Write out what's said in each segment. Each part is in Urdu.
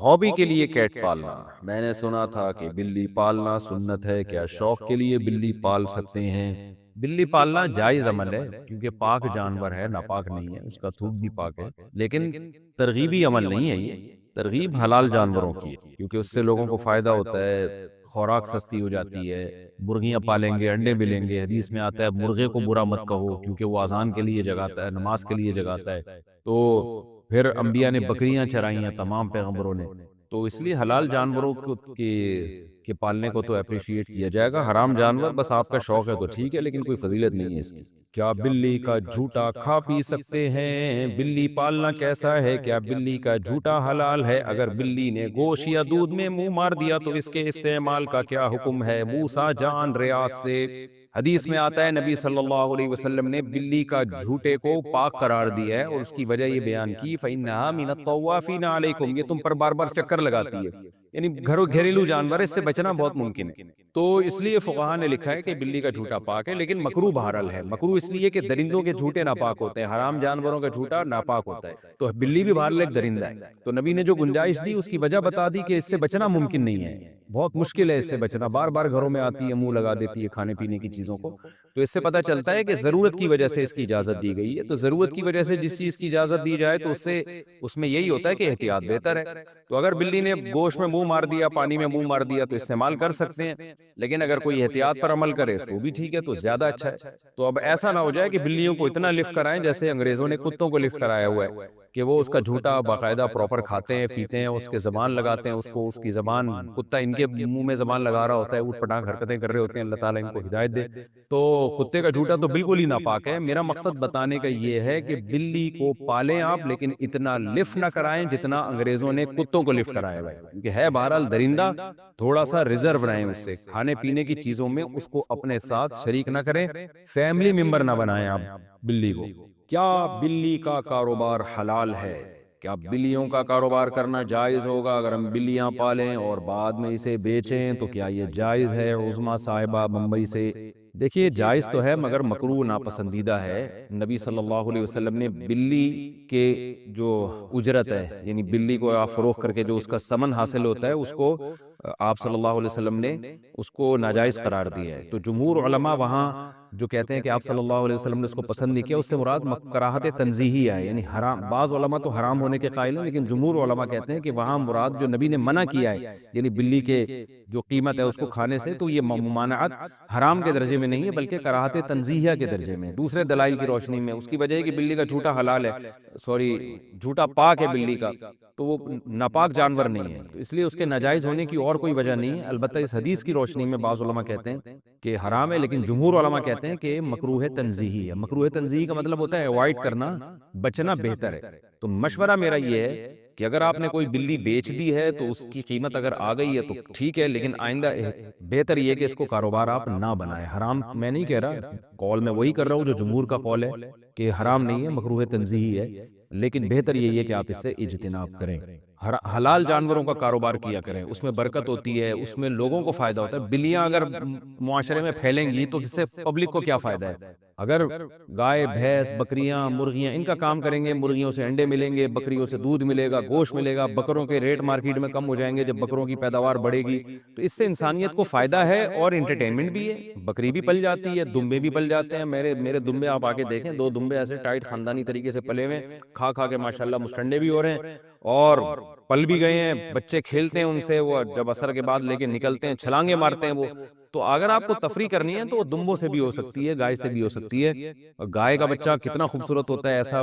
ہابی کے لیے کیٹ پالنا، میں نے سنا تھا کہ بلی پالنا سنت ہے، کیا شوق کے لیے بلی پال سکتے ہیں؟ بلی پالنا جائز عمل ہے کیونکہ پاک جانور ہے، ناپاک نہیں ہے، اس کا تھوک بھی پاک ہے، لیکن ترغیبی عمل نہیں ہے یہ، ترغیب حلال جانوروں کی ہے کیونکہ اس سے لوگوں کو فائدہ ہوتا ہے، خوراک سستی ہو جاتی ہے، مرغیاں پالیں گے انڈے ملیں گے، حدیث میں آتا ہے مرغے کو برا مت کہو کیونکہ وہ اذان کے لیے جگاتا ہے، نماز کے لیے جگاتا ہے، تو پھر انبیاء نے بکریاں چرائی ہیں تمام پیغمبروں نے، تو اس لیے حلال جانوروں کو کے پالنے کو تو اپریشیٹ کیا جائے گا، حرام جانور بس آپ کا شوق ہے تو ٹھیک ہے لیکن کوئی فضیلت نہیں ہے اس کی۔ کیا بلی کا جھوٹا کھا پی سکتے ہیں؟ بلی پالنا کیسا ہے؟ کیا بلی کا جھوٹا حلال ہے؟ اگر بلی نے گوشت یا دودھ میں منہ مار دیا تو اس کے استعمال کا کیا حکم ہے؟ موسیٰ جان ریاض سے حدیث میں آتا ہے نبی صلی اللہ علیہ وسلم نے بلی کا جھوٹے کو پاک قرار دیا ہے اور اس کی وجہ یہ بیان کی فَإِنَّهَا مِنَ الطَّوَّافِينَ عَلَيْكُمْ، یہ تم پر بار بار چکر لگاتی ہے، یعنی گھریلو جانور ہے، اس سے بچنا بہت ممکن ہے، تو اس لیے فقہاء نے لکھا ہے کہ بلی کا جھوٹا پاک ہے لیکن مکروہ بہرحال ہے، مکروہ اس لیے کہ درندوں کے جھوٹے ناپاک ہوتے ہیں، حرام جانوروں کا جھوٹا ناپاک ہوتا ہے، تو بلی بھی بہرحال ایک درندہ ہے، تو نبی نے جو گنجائش دی اس کی وجہ بتا دی کہ اس سے بچنا ممکن نہیں ہے، بہت مشکل ہے اس سے بچنا، بار بار گھروں میں آتی ہے، منہ لگا دیتی ہے کھانے پینے کی چیزوں کو، تو اس سے پتہ چلتا ہے کہ ضرورت کی وجہ سے اس کی اجازت دی گئی ہے، تو ضرورت کی وجہ سے جس چیز کی اجازت دی جائے تو اس میں یہی ہوتا ہے کہ احتیاط بہتر ہے، تو اگر بلی نے گوشت میں منہ مار دیا، پانی میں منہ مار دیا تو استعمال کر سکتے ہیں، لیکن اگر کوئی احتیاط پر عمل کرے تو بھی ٹھیک ہے، تو زیادہ اچھا ہے، تو اب ایسا نہ ہو جائے کہ بلیوں کو اتنا لفٹ کرائیں جیسے انگریزوں نے کتوں کو لفٹ کرایا ہوا ہے کہ وہ اس کا جھوٹا باقاعدہ پراپر کھاتے ہیں پیتے ہیں، اس کے زبان لگاتے ہیں، اس کو اس کی زبان، کتا ان کے منہ میں زبان لگا رہا ہوتا ہے، اوٹ پٹانگ حرکتیں کر رہے ہوتے ہیں، اللہ تعالیٰ ان کو ہدایت دے، تو کتے کا جھوٹا تو بالکل ہی ناپاک ہے۔ میرا مقصد بتانے کا یہ ہے کہ بلی کو پالیں آپ لیکن اتنا لفٹ نہ کرائیں جتنا انگریزوں نے کتوں کو لفٹ کرایا ہوا ہے، کیونکہ ہے بہرحال درندہ، تھوڑا سا ریزرو رہیں اس سے، کھانے پینے کی چیزوں میں اس کو اپنے ساتھ شریک نہ کریں، فیملی ممبر نہ بنائیں آپ بلی کو۔ کیا بلی کا کاروبار حلال ہے؟ کیا بلیوں کا کاروبار کرنا جائز ہوگا؟ اگر ہم بلیاں پالیں اور بعد میں اسے بیچیں تو کیا یہ جائز ہے؟ عظمیٰ صاحبہ بمبئی سے، دیکھیے جائز تو ہے مگر مکروہ ناپسندیدہ ہے، نبی صلی اللہ علیہ وسلم نے بلی کے جو اجرت ہے، یعنی بلی کو آپ فروخت کر کے جو اس کا ثمن حاصل ہوتا ہے، اس کو آپ صلی اللہ علیہ وسلم نے اس کو ناجائز قرار دیا ہے، تو جمہور علماء وہاں جو کہتے ہیں کہ آپ صلی اللہ علیہ وسلم نے اس کو پسند نہیں کیا، اس سے مراد کراہت تنزیہی ہے، یعنی حرام، بعض علماء تو حرام ہونے کے قائل ہیں لیکن جمہور علماء کہتے ہیں کہ وہاں مراد جو نبی نے منع کیا ہے، یعنی بلی کے جو قیمت ہے اس کو کھانے سے، تو یہ ممانعت حرام کے درجے میں نہیں ہے بلکہ کراہت تنزیہیہ کے درجے میں، دوسرے دلائل کی روشنی میں، اس کی وجہ ہے کہ بلی کا جھوٹا حلال ہے، سوری جھوٹا پاک ہے بلی کا، تو وہ ناپاک جانور نہیں ہے، تو اس لیے اس کے ناجائز ہونے کی اور کوئی وجہ نہیں ہے، البتہ اس حدیث کی روشنی میں بعض علماء کہتے ہیں کہ حرام ہے لیکن جمہور علماء کہتے ہیں کہ مکروہ تنزیہی ہے، مکروہ تنزیہی کا مطلب ہوتا ہے اوائڈ کرنا، بچنا بہتر ہے، تو مشورہ میرا یہ ہے کہ اگر آپ نے کوئی بلی بیچ دی ہے تو اس کی قیمت اگر آ گئی ہے تو ٹھیک ہے، لیکن آئندہ بہتر یہ کہ اس کو کاروبار آپ نہ بنائیں، حرام میں نہیں کہہ رہا، قول میں وہی کر رہا ہوں جو جمہور کا قول ہے کہ حرام نہیں ہے، مکروہ تنزیہی ہے، لیکن بہتر یہی ہے کہ آپ اس سے اجتناب کریں، حلال جانوروں کا کاروبار کیا کریں، اس میں برکت ہوتی ہے، اس میں لوگوں کو فائدہ ہوتا ہے، بلیاں اگر معاشرے میں پھیلیں گی تو اس سے پبلک کو کیا فائدہ ہے؟ اگر گائے بھینس بکریاں مرغیاں ان کا کام کریں گے، مرغیوں سے انڈے ملیں گے، بکریوں سے دودھ ملے گا، گوشت ملے گا، بکروں کے ریٹ مارکیٹ میں کم ہو جائیں گے جب بکروں کی پیداوار بڑھے گی، تو اس سے انسانیت کو فائدہ ہے اور انٹرٹینمنٹ بھی ہے، بکری بھی پل جاتی ہے، دمبے بھی پل جاتے ہیں، میرے دمبے آپ آ کے دیکھیں، 2 دمبے ایسے ٹائٹ خاندانی طریقے سے پلے ہوئے، کھا کھا کے ماشاءاللہ مستنڈے بھی ہو رہے ہیں اور پل بھی گئے ہیں، بچے کھیلتے ہیں ان سے، وہ جب عصر کے بعد لے کے نکلتے ہیں چھلانگے مارتے ہیں وہ، تو اگر آپ کو تفریح کرنی ہے تو وہ دمبوں سے بھی ہو سکتی ہے، گائے سے بھی ہو سکتی ہے، اور گائے کا بچہ کتنا خوبصورت ہوتا ہے ایسا،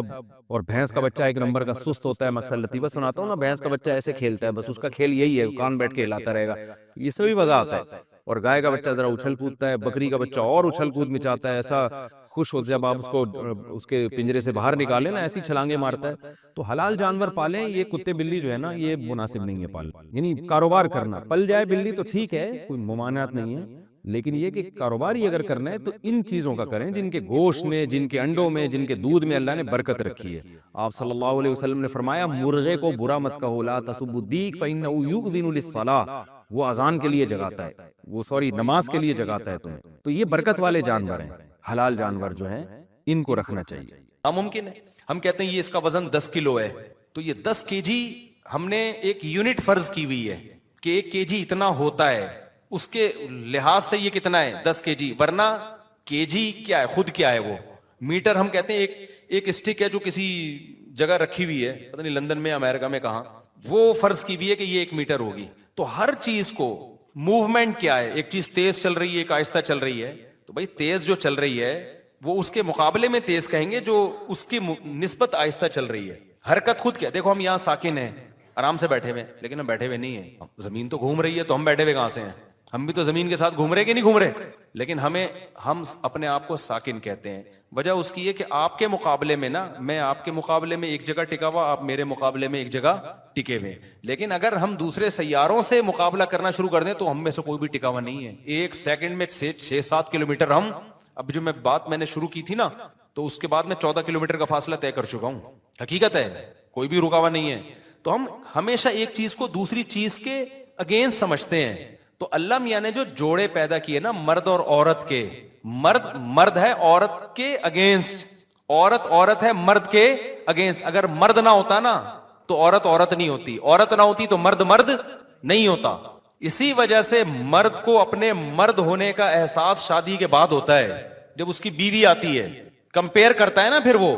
اور بھینس کا بچہ ایک نمبر کا سست ہوتا ہے، میں اکثر لطیفہ سناتا ہوں نا، بھینس کا بچہ ایسے کھیلتا ہے، بس اس کا کھیل یہی ہے، کان بیٹھ کے ہلاتا رہے گا، اس میں بھی مزہ آتا ہے، اور گائے کا بچہ ذرا اچھل کودتا ہے، بکری کا بچہ اور اچھل کود مچاتا ہے، ایسا خوش ہوتا ہے جب آپ اس کو اس کے پنجرے سے باہر نکالیں نا، ایسی چھلانگے مارتا ہے، تو حلال جانور پالیں، یہ کتے بلی جو ہے نا یہ مناسب نہیں ہے پالنا، یعنی کاروبار کرنا، پل جائے بلی تو ٹھیک ہے، کوئی ممانعت نہیں ہے، لیکن یہ کہ کاروبار ہی اگر کرنا ہے تو ان چیزوں کا کریں جن کے گوشت میں، جن کے انڈوں میں، جن کے دودھ میں اللہ نے برکت رکھی ہے، آپ صلی اللہ علیہ وسلم نے فرمایا مرغے کو برا مت کہو، لا تسبوا الدیک فإنه یؤذن للصلاۃ، وہ اذان کے لیے جگاتا ہے، وہ سوری نماز کے لیے جگاتا ہے تمہیں، تو یہ برکت والے جانور ہیں، حلال جانور جو ہیں ان کو رکھنا چاہیے۔ ناممکن ہے، ہم کہتے ہیں یہ اس کا وزن 10 کلو ہے، تو یہ 10 kg ہم نے ایک یونٹ فرض کی ہوئی ہے کہ 1 kg اتنا ہوتا ہے، اس کے لحاظ سے یہ کتنا ہے 10 kg، ورنہ kg کیا ہے، خود کیا ہے وہ میٹر. ہم کہتے ہیں ایک اسٹک ہے جو کسی جگہ رکھی ہوئی ہے، پتہ نہیں لندن میں امریکہ میں کہاں، وہ فرض کی ہوئی ہے کہ یہ 1 میٹر ہوگی. تو ہر چیز کو موومنٹ کیا ہے، ایک چیز تیز چل رہی ہے ایک آہستہ چل رہی ہے، تو بھائی تیز جو چل رہی ہے وہ اس کے مقابلے میں تیز کہیں گے جو اس کی نسبت آہستہ چل رہی ہے. حرکت خود کیا، دیکھو ہم یہاں ساکن ہیں آرام سے بیٹھے ہوئے، لیکن ہم بیٹھے ہوئے نہیں ہیں، زمین تو گھوم رہی ہے تو ہم بیٹھے ہوئے کہاں سے ہیں؟ ہم بھی تو زمین کے ساتھ گھوم رہے کہ نہیں گھوم رہے، لیکن ہم اپنے آپ کو ساکن کہتے ہیں. وجہ اس کی ہے کہ آپ کے مقابلے میں نا، میں آپ کے مقابلے میں ایک جگہ ٹکا ہوا، آپ میرے مقابلے میں ایک جگہ ٹکے ہوئے. لیکن اگر ہم دوسرے سیاروں سے مقابلہ کرنا شروع کر دیں تو ہم میں سے کوئی بھی ٹکا ہوا نہیں ہے. 1 سیکنڈ میں 6-7 کلومیٹر ہم، اب جو بات میں نے شروع کی تھی نا، تو اس کے بعد میں 14 کلومیٹر کا فاصلہ طے کر چکا ہوں. حقیقت ہے، کوئی بھی رکا ہوا نہیں ہے. تو ہم ہمیشہ ایک چیز کو دوسری چیز کے اگینسٹ سمجھتے ہیں. تو اللہ میاں نے جو جوڑے پیدا کیے نا مرد اور عورت کے، مرد ہے عورت کے اگینسٹ، عورت ہے مرد کے اگینسٹ. اگر مرد نہ ہوتا نا تو عورت نہیں ہوتی، عورت نہ ہوتی تو مرد نہیں ہوتا. اسی وجہ سے مرد کو اپنے مرد ہونے کا احساس شادی کے بعد ہوتا ہے، جب اس کی بیوی آتی ہے کمپیئر کرتا ہے نا پھر وہ.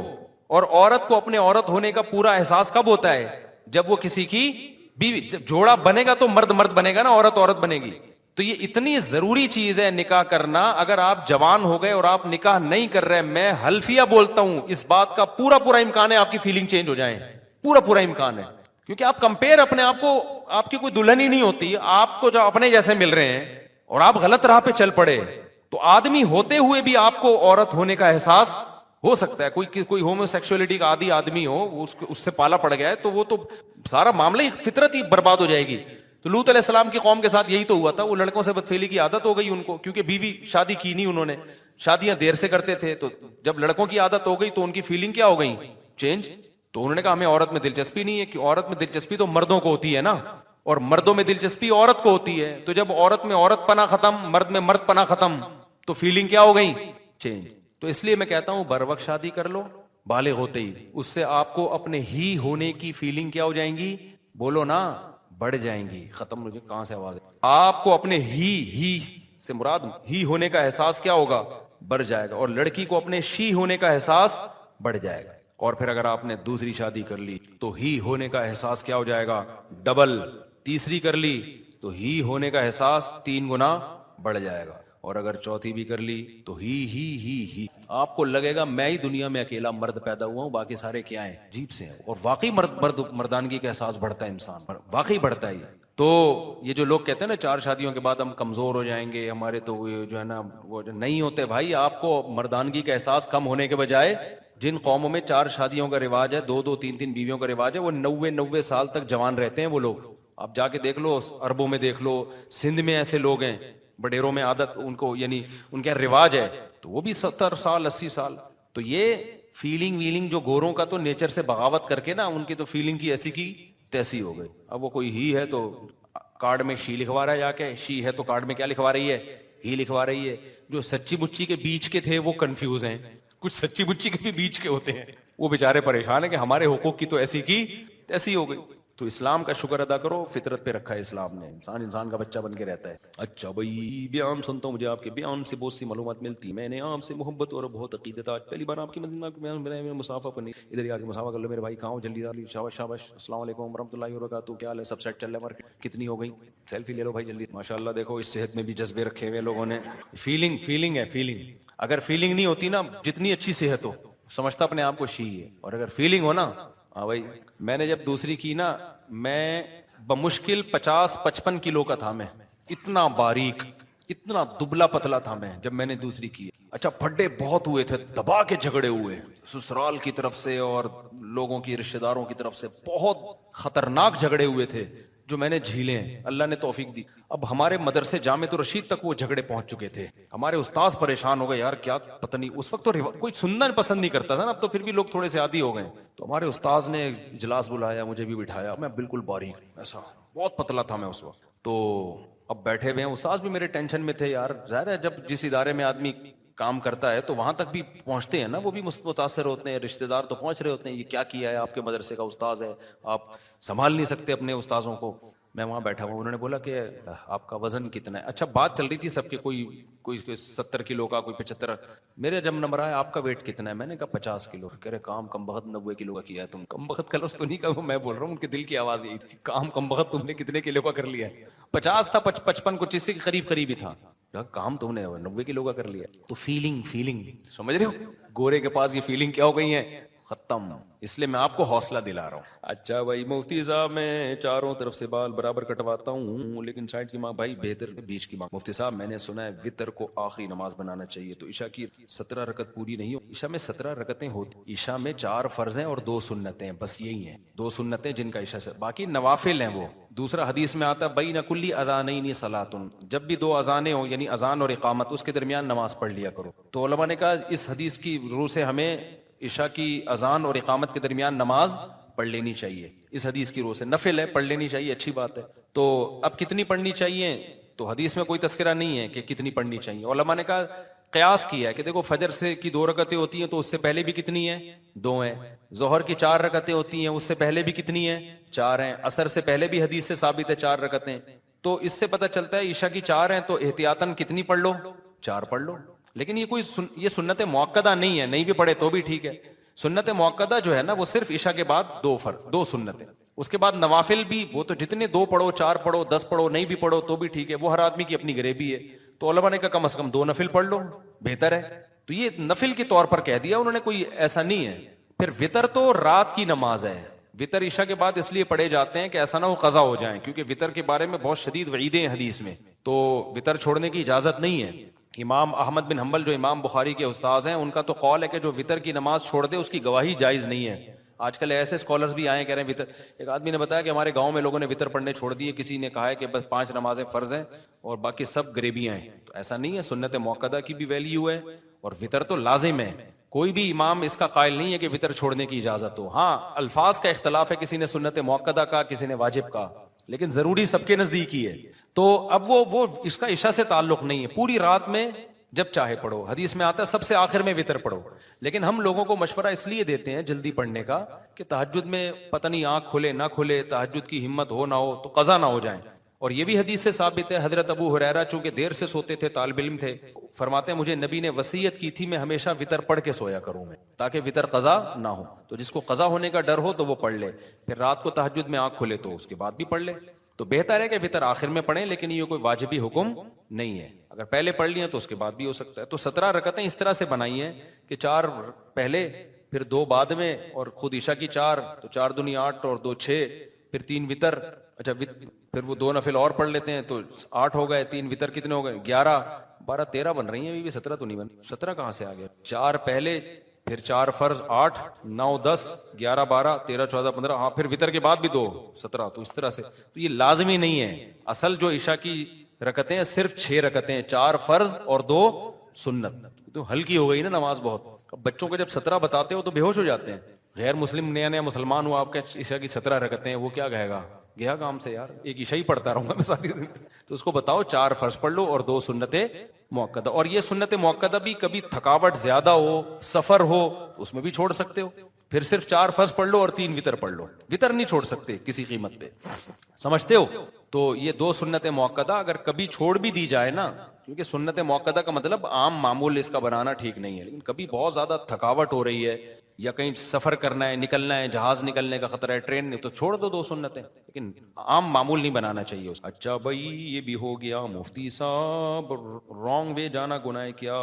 اور عورت کو اپنے عورت ہونے کا پورا احساس کب ہوتا ہے؟ جب وہ کسی کی بیوی، جب جوڑا بنے گا تو مرد بنے گا نا، عورت بنے گی. تو یہ اتنی ضروری چیز ہے نکاح کرنا. اگر آپ جوان ہو گئے اور آپ نکاح نہیں کر رہے، میں حلفیہ بولتا ہوں اس بات کا پورا امکان ہے آپ کی فیلنگ چینج ہو جائیں، پورا امکان ہے. کیونکہ آپ کمپیئر اپنے آپ کو، آپ کی کوئی دلہن ہی نہیں ہوتی، آپ کو جو اپنے جیسے مل رہے ہیں اور آپ غلط راہ پہ چل پڑے، تو آدمی ہوتے ہوئے بھی آپ کو عورت ہونے کا احساس ہو سکتا ہے. کوئی ہومو سیکسولیٹی کا عادی آدمی ہو، اس سے پالا پڑ گیا ہے، تو وہ تو سارا معاملہ ہی، فطرت ہی برباد ہو جائے گی. تو لوط علیہ السلام کی قوم کے ساتھ یہی تو ہوا تھا. وہ لڑکوں سے بدفعلی کی عادت ہو گئی ان کو، کیونکہ بیوی شادی کی نہیں، انہوں نے شادیاں دیر سے کرتے تھے. تو جب لڑکوں کی عادت ہو گئی تو ان کی فیلنگ کیا ہو گئی؟ چینج. تو انہوں نے کہا ہمیں عورت میں دلچسپی نہیں ہے، کہ عورت میں دلچسپی تو مردوں کو ہوتی ہے نا، اور مردوں میں دلچسپی عورت کو ہوتی ہے. تو جب عورت میں عورت پنا ختم، مرد میں مرد پنا ختم، تو فیلنگ کیا ہو گئی؟ چینج. تو اس لیے میں کہتا ہوں بر وقت شادی کر لو، بالغ ہوتے ہی. اس سے آپ کو اپنے ہی ہونے کی فیلنگ کیا ہو جائیں گی؟ بولو نا، بڑھ جائیں گی. ختم. مجھے کہاں سے آواز ہے؟ آپ کو اپنے ہی سے مراد ہی ہونے کا احساس کیا ہوگا؟ بڑھ جائے گا. اور لڑکی کو اپنے شی ہونے کا احساس بڑھ جائے گا. اور پھر اگر آپ نے دوسری شادی کر لی تو ہی ہونے کا احساس کیا ہو جائے گا؟ ڈبل. تیسری کر لی تو ہی ہونے کا احساس 3 گنا بڑھ جائے گا. اور اگر چوتھی بھی کر لی تو ہی آپ کو لگے گا میں ہی دنیا میں اکیلا مرد پیدا ہوا ہوں، باقی سارے کیا ہیں؟ جیب سے ہیں. اور واقعی مردانگی کا احساس بڑھتا ہے، انسان واقعی بڑھتا ہے. تو یہ جو لوگ کہتے ہیں نا 4 شادیوں کے بعد ہم کمزور ہو جائیں گے، ہمارے تو جو ہے نا وہ نہیں ہوتے. بھائی آپ کو مردانگی کا احساس کم ہونے کے بجائے، جن قوموں میں 4 شادیوں کا رواج ہے، 2 3 بیویوں کا رواج ہے، وہ 90 سال تک جوان رہتے ہیں وہ لوگ. آپ جا کے دیکھ لو، عربوں میں دیکھ لو، سندھ میں ایسے لوگ ہیں، بڈیروں میں عادت ان کو، یعنی ان کا رواج ہے، تو وہ بھی 70 سال 80 سال. تو یہ فیلنگ ویلنگ جو گوروں کا تو نیچر سے بغاوت کر کے نا، ان کی تو فیلنگ کی ایسی کی تیسی ہو گئی. اب وہ کوئی ہی ہے تو کارڈ میں شی لکھوا رہا ہے، جا کے شی ہے تو کارڈ میں کیا لکھوا رہی ہے؟ ہی لکھوا رہی ہے. جو سچی مچی کے بیچ کے تھے وہ کنفیوز ہیں، کچھ سچی مچی کے بھی بیچ کے ہوتے ہیں، وہ بےچارے پریشان ہیں کہ ہمارے حقوق کی تو ایسی کی تیسی ہو گئی. تو اسلام کا شکر ادا کرو، فطرت پہ رکھا ہے اسلام نے، انسان کا بچہ بن کے رہتا ہے. اچھا بھائی، بیان سنتا ہوں، مجھے آپ کے بیان سے بہت سی معلومات ملتی. میں نے آپ سے محبت اور بہت عقیدت، آج پہلی بار آپ کی مدد میں مسافہ کرنی. ادھر ہی آ کے مسافہ کر لو میرے بھائی. کہاں ہو؟ جلدی جلدی. شاباش شاباش. السلام علیکم ورحمۃ اللہ وبرکاتہ. کیا حال ہے؟ سب سیٹ چل رہا ہے؟ مارکیٹ کتنی ہو گئی؟ سیلفی لے لو بھائی جلدی. ماشاءاللہ دیکھو اس صحت میں بھی جذبے رکھے ہوئے لوگوں نے. فیلنگ ہے، فیلنگ. اگر فیلنگ نہیں ہوتی نا، جتنی اچھی صحت ہو، سمجھتا اپنے آپ کو شی ہے. اور اگر فیلنگ ہو نا، ہاں بھائی، میں نے جب دوسری کی نا، میں بمشکل 50-55 کلو کا تھا. میں اتنا باریک، اتنا دبلا پتلا تھا میں جب میں نے دوسری کی. اچھا پھڈے بہت ہوئے تھے، دبا کے جھگڑے ہوئے سسرال کی طرف سے اور لوگوں کی، رشتہ داروں کی طرف سے بہت خطرناک جھگڑے ہوئے تھے جو میں نے جھیلے ہیں. اللہ نے توفیق دی. اب ہمارے مدرسے جامع الرشید تک وہ جھگڑے پہنچ چکے تھے. ہمارے استاذ پریشان ہو گئے، یار کیا پتہ نہیں. اس وقت تو کوئی سننا پسند نہیں کرتا تھا نا، اب تو پھر بھی لوگ تھوڑے سے عادی ہو گئے. تو ہمارے استاذ نے اجلاس بلایا، مجھے بھی بٹھایا. میں بالکل باریک، ایسا بہت پتلا تھا میں اس وقت. تو اب بیٹھے ہوئے ہیں، استاذ بھی میرے ٹینشن میں تھے. یار ظاہر ہے جب جس ادارے میں آدمی کام کرتا ہے تو وہاں تک بھی پہنچتے ہیں نا، وہ بھی متاثر ہوتے ہیں، رشتہ دار تو پہنچ رہے ہوتے ہیں، یہ کیا کیا ہے، آپ کے مدرسے کا استاذ ہے، آپ سنبھال نہیں سکتے اپنے استاذوں کو. میں وہاں بیٹھا ہوں، انہوں نے بولا کہ آپ کا وزن کتنا ہے. اچھا بات چل رہی تھی سب کے، کوئی 70 کلو کا، کوئی 75. میرے جب نمبر آیا آپ کا ویٹ کتنا ہے، میں نے کہا 50 کلو. کہہ رہے کم بخت 90 کلو کا کیا ہے تم. کم بخت کلوس تو نہیں کہا، میں بول رہا ہوں ان کے دل کی آواز یہی تھی، کم بخت تم نے کتنے کلو کا کر لیا ہے. 50 تھا، 55 کچھ اس کے قریب ہی تھا. کام تم نے 90 کلو کا کر لیا. تو فیلنگ سمجھ رہے ہو، گورے کے پاس یہ فیلنگ کیا ہو گئی ہے، ختم. اس لیے میں آپ کو حوصلہ دلا رہا ہوں. اچھا بھائی مفتی صاحب میں چاروں طرف سے بال برابر کٹواتا ہوں، لیکن سائڈ کی ماں بھائی بہتر بیچ کی ماں. مفتی صاحب میں نے سنا ہے وتر کو آخری نماز بنانا چاہیے، تو عشاء کی 17 رکعت پوری نہیں ہو. عشاء میں 17 رکعتیں ہوتی، عشاء میں 4 فرض ہیں اور 2 سنتیں، بس یہی ہیں 2 سنتیں جن کا عشاء سے، باقی نوافل ہیں وہ. دوسرا حدیث میں آتا بین کلی اذانین صلاتن، جب بھی 2 اذانیں ہوں یعنی اذان اور اقامت، اس کے درمیان نماز پڑھ لیا کرو. تو علماء نے کہا اس حدیث کی روح سے ہمیں عشاء کی اذان اور اقامت کے درمیان نماز پڑھ لینی چاہیے. اس حدیث کی روح سے نفل ہے، پڑھ لینی چاہیے، اچھی بات ہے. تو اب کتنی پڑھنی چاہیے، تو حدیث میں کوئی تذکرہ نہیں ہے کہ کتنی پڑھنی چاہیے. علماء نے کہا قیاس کیا ہے کہ دیکھو فجر سے کی 2 رکعتیں ہوتی ہیں تو اس سے پہلے بھی کتنی ہیں، 2 ہیں. ظہر کی 4 رکعتیں ہوتی ہیں، اس سے پہلے بھی کتنی ہیں، 4 ہیں. عصر سے پہلے بھی حدیث سے ثابت ہے 4 رکعتیں. تو اس سے پتہ چلتا ہے عشاء کی 4 ہیں تو احتیاطاً کتنی پڑھ لو، 4 پڑھ لو. لیکن یہ کوئی یہ سنت موقدہ نہیں ہے، نہیں بھی پڑھے تو بھی ٹھیک ہے. سنت موقدہ جو ہے نا وہ صرف عشاء کے بعد 2 سنتیں. اس کے بعد نوافل بھی وہ تو جتنے 2 پڑھو، 4 پڑھو، 10 پڑھو، نہیں بھی پڑھو تو بھی ٹھیک ہے، وہ ہر آدمی کی اپنی غریبی ہے. تو علماء نے کہا کم از کم 2 نفل پڑھ لو، بہتر ہے. تو یہ نفل کے طور پر کہہ دیا انہوں نے، کوئی ایسا نہیں ہے. پھر وتر تو رات کی نماز ہے، وتر عشاء کے بعد اس لیے پڑھے جاتے ہیں کہ ایسا نہ ہو قضا ہو جائیں، کیونکہ وتر کے بارے میں بہت شدید وعیدیں ہیں حدیث میں. تو وتر چھوڑنے کی اجازت نہیں ہے. امام احمد بن حنبل جو امام بخاری کے استاذ ہیں، ان کا تو قول ہے کہ جو وتر کی نماز چھوڑ دے اس کی گواہی جائز نہیں ہے. آج کل ایسے اسکالرز بھی آئے کہہ رہے ہیں وتر. ایک آدمی نے بتایا کہ ہمارے گاؤں میں لوگوں نے وتر پڑھنے چھوڑ دیے، کسی نے کہا ہے کہ بس 5 نمازیں فرض ہیں اور باقی سب غریبیاں ہیں. تو ایسا نہیں ہے، سنت موقدہ کی بھی ویلیو ہے اور وتر تو لازم ہے. کوئی بھی امام اس کا قائل نہیں ہے کہ وتر چھوڑنے کی اجازت ہو. ہاں الفاظ کا اختلاف ہے، کسی نے سنت موقدہ کا، کسی نے واجب کا، لیکن ضروری سب کے نزدیک ہی ہے. تو اب وہ اس کا عشاء سے تعلق نہیں ہے. پوری رات میں جب چاہے پڑھو، حدیث میں آتا ہے سب سے آخر میں وتر پڑھو. لیکن ہم لوگوں کو مشورہ اس لیے دیتے ہیں جلدی پڑھنے کا کہ تہجد میں پتہ نہیں آنکھ کھلے نہ کھلے، تہجد کی ہمت ہو نہ ہو تو قضا نہ ہو جائیں. اور یہ بھی حدیث سے ثابت ہے. حضرت ابو ہریرہ چونکہ دیر سے سوتے تھے، طالب علم تھے، فرماتے ہیں مجھے نبی نے وصیت کی تھی میں ہمیشہ وتر پڑھ کے سویا کروں میں، تاکہ وتر قضا نہ ہو. تو جس کو قضا ہونے کا ڈر ہو تو وہ پڑھ لے، پھر رات کو تہجد میں آنکھ کھلے تو اس کے بعد بھی پڑھ لے. تو بہتر ہے کہ وتر آخر میں پڑھیں، لیکن یہ کوئی واجبی حکم نہیں ہے. اگر پہلے پڑھ لیے تو اس کے بعد بھی ہو سکتا ہے. تو 17 رکعتیں اس طرح سے بنائی ہیں کہ 4 پہلے، پھر 2 بعد میں، اور خود عشاء کی 4، تو 4 دونی 8 اور 2 6، پھر 3 وتر. اچھا پھر وہ 2 نفل اور پڑھ لیتے ہیں تو 8 ہو گئے، 3 وتر کتنے ہو گئے، 11 12 13 بن رہی ہیں. ابھی بھی 17 تو نہیں بن، 17 کہاں سے آ گیا. 4 پہلے، پھر 4 فرض، 8 9 10 11 12 13 14 15، ہاں پھر وتر کے بعد بھی 2 17. تو اس طرح سے تو یہ لازمی نہیں ہے. اصل جو عشاء کی رکعتیں صرف 6 رکعتیں، 4 فرض اور 2 سنت. تو ہلکی ہو گئی نا نماز بہت. اب بچوں کو جب 17 بتاتے ہو تو بے ہوش ہو جاتے ہیں. غیر مسلم نیا مسلمان ہوا، آپ کے عشاء کی 17 رکعتیں، وہ کیا کہے گا، گیا کام سے یار، ایک عشاء ہی پڑھتا رہوں گا میں ساری دن. تو اس کو بتاؤ 4 فرض پڑھ لو اور 2 سنتیں موقدہ. اور یہ سنت موقدہ بھی کبھی تھکاوٹ زیادہ ہو، سفر ہو، اس میں بھی چھوڑ سکتے ہو. پھر صرف 4 فرض پڑھ لو اور 3 وتر پڑھ لو. وتر نہیں چھوڑ سکتے کسی قیمت پہ، سمجھتے ہو. تو یہ 2 سنت موقدہ اگر کبھی چھوڑ بھی دی جائے نا، کیونکہ سنت موقدہ کا مطلب عام معمول اس کا بنانا ٹھیک نہیں ہے، لیکن کبھی بہت زیادہ تھکاوٹ ہو رہی ہے یا کہیں سفر کرنا ہے، نکلنا ہے، جہاز نکلنے کا خطرہ ہے، ٹرین نہیں، تو چھوڑ دو 2 سنتیں، لیکن عام معمول نہیں بنانا چاہیے اس. اچھا بھائی یہ بھی ہو گیا مفتی صاحب، رانگ وے جانا گناہ ہے کیا؟